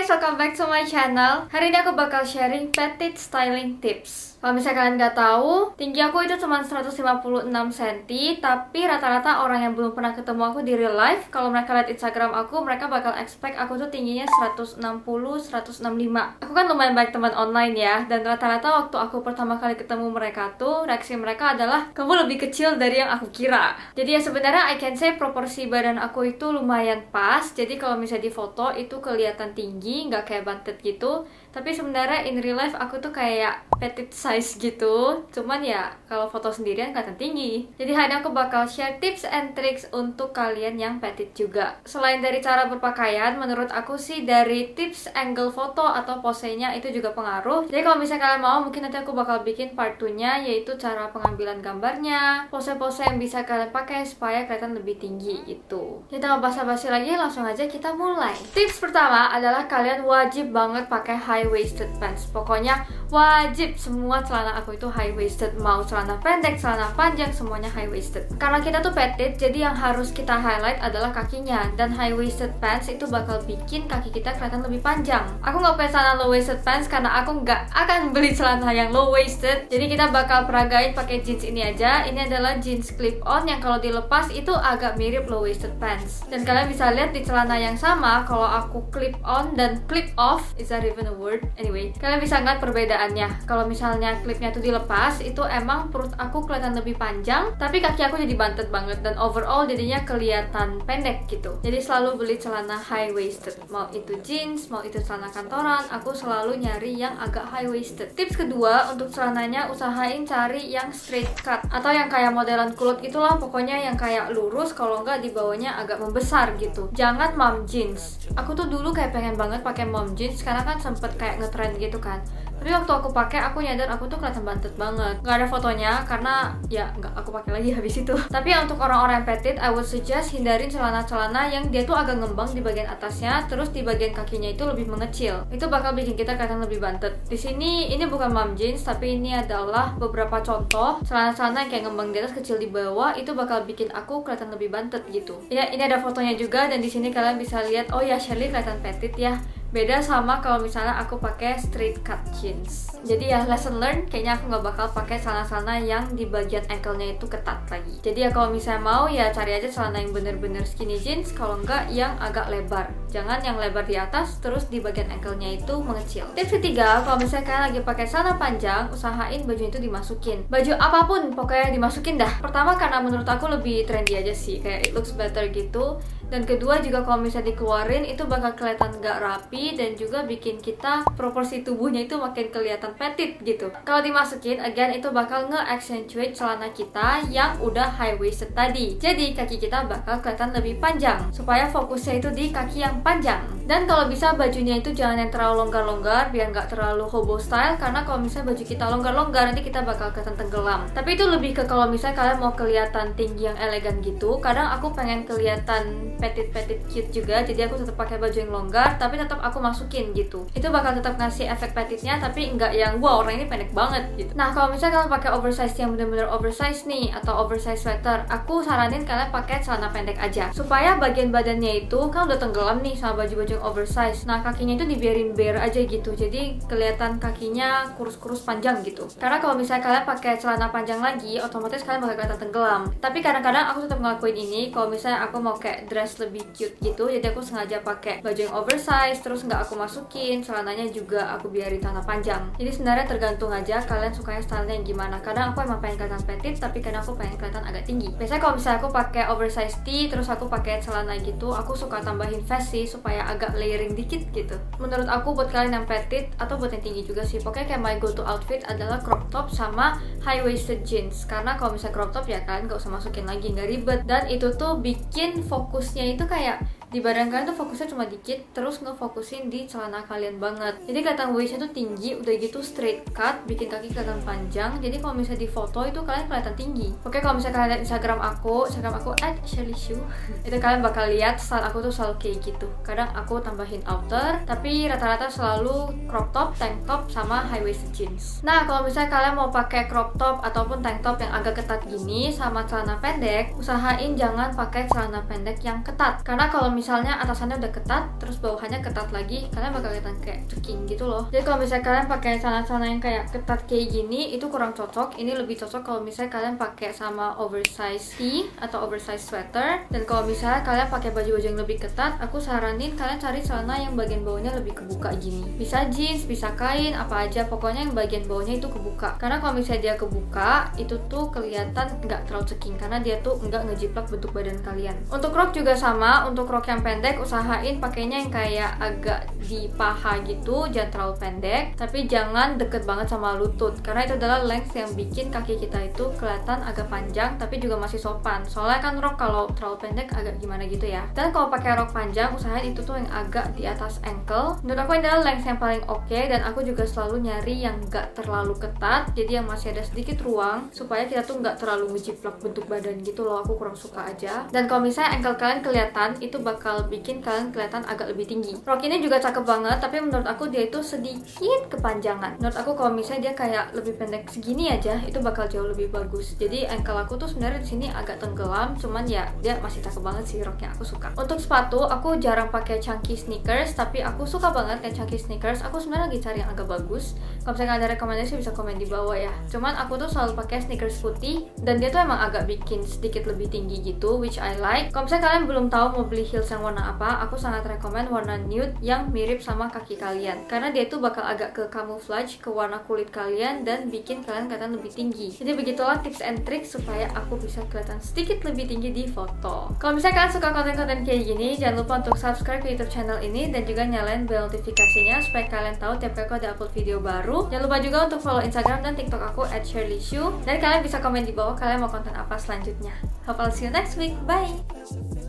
guys, welcome back to my channel. Hari ini aku bakal sharing petite styling tips. Kalau misalnya kalian nggak tahu, tinggi aku itu cuma 156 cm, tapi rata-rata orang yang belum pernah ketemu aku di real life, kalau mereka lihat Instagram aku, mereka bakal expect aku tuh tingginya 160, 165. Aku kan lumayan baik teman online ya, dan rata-rata waktu aku pertama kali ketemu mereka tuh, reaksi mereka adalah, kamu lebih kecil dari yang aku kira. Jadi ya sebenarnya I can say proporsi badan aku itu lumayan pas, jadi kalau misalnya di foto itu kelihatan tinggi, nggak kayak bantet gitu. Tapi sebenarnya in real life aku tuh kayak petite size gitu. Cuman ya kalau foto sendirian kelihatan tinggi. Jadi hari ini aku bakal share tips and tricks untuk kalian yang petite juga. Selain dari cara berpakaian, menurut aku sih dari tips angle foto atau posenya itu juga pengaruh. Jadi kalau misalnya kalian mau, mungkin nanti aku bakal bikin part 2-nya, yaitu cara pengambilan gambarnya, pose-pose yang bisa kalian pakai supaya kelihatan lebih tinggi gitu. Kita nggak basa-basi lagi, langsung aja kita mulai. Tips pertama adalah kalian wajib banget pakai high-waisted pants. Pokoknya wajib, semua celana aku itu high-waisted. Mau celana pendek, celana panjang, semuanya high-waisted. Karena kita tuh petite, jadi yang harus kita highlight adalah kakinya. Dan high-waisted pants itu bakal bikin kaki kita kelihatan lebih panjang. Aku nggak punya celana low-waisted pants karena aku nggak akan beli celana yang low-waisted. Jadi kita bakal peragain pakai jeans ini aja. Ini adalah jeans clip-on yang kalau dilepas itu agak mirip low-waisted pants. Dan kalian bisa lihat di celana yang sama, kalau aku clip-on dan clip-off, is that even a word? Anyway, kalian bisa ngeliat perbedaannya. Kalau misalnya klipnya tuh dilepas, itu emang perut aku kelihatan lebih panjang, tapi kaki aku jadi bantet banget, dan overall jadinya kelihatan pendek gitu. Jadi selalu beli celana high waisted, mau itu jeans, mau itu celana kantoran, aku selalu nyari yang agak high waisted. Tips kedua, untuk celananya usahain cari yang straight cut atau yang kayak modelan kulot itulah, pokoknya yang kayak lurus, kalau enggak di bawahnya agak membesar gitu. Jangan mom jeans. Aku tuh dulu kayak pengen banget pakai mom jeans karena kan sempet kayak ngetrend gitu kan. Tapi waktu aku pakai, aku nyadar aku tuh kelihatan bantet banget. Nggak ada fotonya karena ya nggak aku pakai lagi habis itu. Tapi ya untuk orang-orang yang petite, I would suggest hindarin celana-celana yang dia tuh agak ngembang di bagian atasnya, terus di bagian kakinya itu lebih mengecil. Itu bakal bikin kita kelihatan lebih bantet. Di sini ini bukan mom jeans, tapi ini adalah beberapa contoh celana-celana yang kayak ngembang di atas, kecil di bawah. Itu bakal bikin aku kelihatan lebih bantet gitu. Ya, ini ada fotonya juga, dan di sini kalian bisa lihat, oh ya Shirley kelihatan petite ya. Beda sama kalau misalnya aku pakai straight cut jeans. Jadi ya lesson learned, kayaknya aku nggak bakal pakai celana-celana yang di bagian ankle-nya itu ketat lagi. Jadi ya kalau misalnya mau, ya cari aja celana yang bener-bener skinny jeans, kalau nggak yang agak lebar. Jangan yang lebar di atas, terus di bagian ankle-nya itu mengecil. Tips ketiga, kalau misalnya kalian lagi pakai celana panjang, usahain bajunya itu dimasukin. Baju apapun, pokoknya dimasukin dah. Pertama karena menurut aku lebih trendy aja sih, kayak it looks better gitu. Dan kedua juga kalau misalnya dikeluarin, itu bakal kelihatan nggak rapi, dan juga bikin kita proporsi tubuhnya itu makin kelihatan petite gitu. Kalau dimasukin, again itu bakal nge-accentuate celana kita yang udah high waisted tadi. Jadi kaki kita bakal kelihatan lebih panjang, supaya fokusnya itu di kaki yang panjang. Dan kalau bisa bajunya itu jangan yang terlalu longgar-longgar, biar nggak terlalu hobo style. Karena kalau misalnya baju kita longgar-longgar, nanti kita bakal kelihatan tenggelam. Tapi itu lebih ke kalau misalnya kalian mau kelihatan tinggi yang elegan gitu. Kadang aku pengen kelihatan petite cute juga, jadi aku tetap pakai baju yang longgar, tapi tetap aku masukin gitu. Itu bakal tetap ngasih efek petite-nya, tapi enggak yang wow orang ini pendek banget gitu. Nah kalau misalnya kalian pakai oversize yang bener-bener oversize nih, atau oversize sweater, aku saranin kalian pakai celana pendek aja, supaya bagian badannya itu kan udah tenggelam nih sama baju-baju yang oversize. Nah kakinya itu dibiarin bare aja gitu, jadi kelihatan kakinya kurus-kurus panjang gitu. Karena kalau misalnya kalian pakai celana panjang lagi, otomatis kalian bakal kelihatan tenggelam. Tapi kadang-kadang aku tetap ngelakuin ini kalau misalnya aku mau kayak dress lebih cute gitu, jadi aku sengaja pakai baju yang oversize, terus nggak aku masukin celananya juga, aku biarin celana panjang. Jadi sebenarnya tergantung aja kalian sukanya stylenya yang gimana. Kadang aku emang pengen kelihatan petite, tapi kadang aku pengen kelihatan agak tinggi. Biasanya kalau misalnya aku pakai oversize tee, terus aku pakai celana gitu, aku suka tambahin vest sih supaya agak layering dikit gitu. Menurut aku buat kalian yang petite atau buat yang tinggi juga sih, pokoknya kayak my go to outfit adalah crop top sama high waisted jeans. Karena kalau misalnya crop top ya kalian nggak usah masukin lagi, nggak ribet, dan itu tuh bikin fokusnya itu kayak di badan kalian tuh fokusnya cuma dikit, terus ngefokusin di celana kalian banget. Jadi kelihatan waistnya tuh tinggi, udah gitu straight cut, bikin kaki kelihatan panjang. Jadi kalau misalnya di foto itu kalian kelihatan tinggi. Oke, kalau misalnya kalian lihat Instagram aku @ShirleyShu, itu kalian bakal lihat style aku tuh selalu kayak gitu. Kadang aku tambahin outer, tapi rata-rata selalu crop top, tank top, sama high waisted jeans. Nah kalau misalnya kalian mau pakai crop crop top ataupun tank top yang agak ketat gini sama celana pendek, usahain jangan pakai celana pendek yang ketat. Karena kalau misalnya atasannya udah ketat, terus bawahannya ketat lagi, kalian bakal kelihatan kayak ceking gitu loh. Jadi kalau misalnya kalian pakai celana-celana yang kayak ketat kayak gini, itu kurang cocok. Ini lebih cocok kalau misalnya kalian pakai sama oversize tee atau oversize sweater. Dan kalau misalnya kalian pakai baju-baju yang lebih ketat, aku saranin kalian cari celana yang bagian bawahnya lebih kebuka gini. Bisa jeans, bisa kain, apa aja, pokoknya yang bagian bawahnya itu kebuka. Karena kalau misalnya dia kebuka, itu tuh kelihatan nggak terlalu ceking karena dia tuh nggak ngejiplak bentuk badan kalian. Untuk rok juga sama, untuk rok yang pendek usahain pakainya yang kayak agak di paha gitu, jangan terlalu pendek, tapi jangan deket banget sama lutut karena itu adalah length yang bikin kaki kita itu kelihatan agak panjang tapi juga masih sopan. Soalnya kan rok kalau terlalu pendek agak gimana gitu ya. Dan kalau pakai rok panjang usahain itu tuh yang agak di atas ankle. Menurut aku ini adalah length yang paling oke, dan aku juga selalu nyari yang gak terlalu ketat, jadi yang masih ada sedikit ruang supaya kita tuh nggak terlalu ngejiplak bentuk badan gitu loh. Aku kurang suka aja. Dan kalau misalnya ankle kalian kelihatan, itu bakal bikin kalian kelihatan agak lebih tinggi. Rok ini juga cakep banget, tapi menurut aku dia itu sedikit kepanjangan. Menurut aku kalau misalnya dia kayak lebih pendek segini aja, itu bakal jauh lebih bagus. Jadi ankle aku tuh sebenarnya di sini agak tenggelam, cuman ya dia masih cakep banget sih roknya, aku suka. Untuk sepatu, aku jarang pakai chunky sneakers, tapi aku suka banget kayak chunky sneakers. Aku sebenarnya lagi cari yang agak bagus. Kalau misalnya ada rekomendasi bisa komen di bawah ya. Cuman aku tuh selalu pakai sneakers putih, dan dia tuh emang agak bikin sedikit lebih tinggi gitu, which I like. Kalau misalnya kalian belum tahu mau beli heels yang warna apa, aku sangat rekomen warna nude yang mirip sama kaki kalian, karena dia tuh bakal agak ke camouflage ke warna kulit kalian dan bikin kalian kelihatan lebih tinggi. Jadi begitulah tips and tricks supaya aku bisa kelihatan sedikit lebih tinggi di foto. Kalau misalnya kalian suka konten-konten kayak gini, jangan lupa untuk subscribe ke YouTube channel ini dan juga nyalain bell notifikasinya supaya kalian tahu tiap kali aku ada upload video baru. Jangan lupa juga untuk follow Instagram dan TikTok aku @shirleyshu, dan kalian bisa komen di bawah kalian mau konten apa selanjutnya. Hope I'll see you next week. Bye!